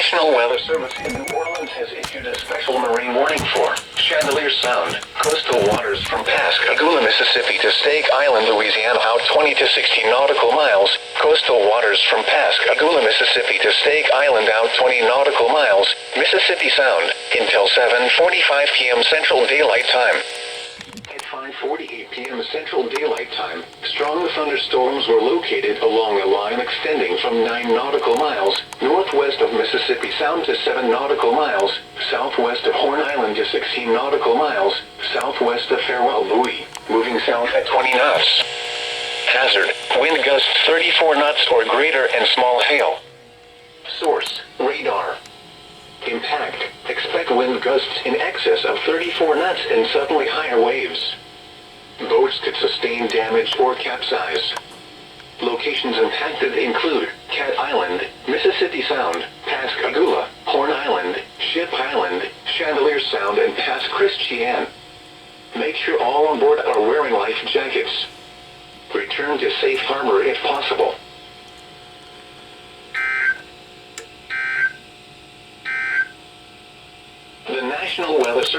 National Weather Service in New Orleans has issued a special marine warning for Chandelier Sound, coastal waters from Pascagoula, Mississippi to Stake Island, Louisiana, out 20 to 60 nautical miles. Coastal waters from Pascagoula, Mississippi to Stake Island, out 20 nautical miles. Mississippi Sound, until 7:45 p.m. Central Daylight Time. At 5:48 p.m. Central Daylight Time, strong thunderstorms were located along a line extending from 9 nautical miles northwest of Mississippi Sound to 7 nautical miles southwest of Horn Island to 16 nautical miles southwest of Farewell Buoy, moving south at 20 knots. Hazard: wind gusts 34 knots or greater and small hail. Source: radar. Impact: expect wind gusts in excess of 34 knots and suddenly higher waves. Boats could sustain damage or capsize. Locations impacted include Cat Island, Mississippi Sound, Pascagoula, Horn Island, Ship Island, Chandelier Sound, and Pass Christian. Make sure all on board are wearing life jackets. Return to safe harbor if possible. The National Weather Service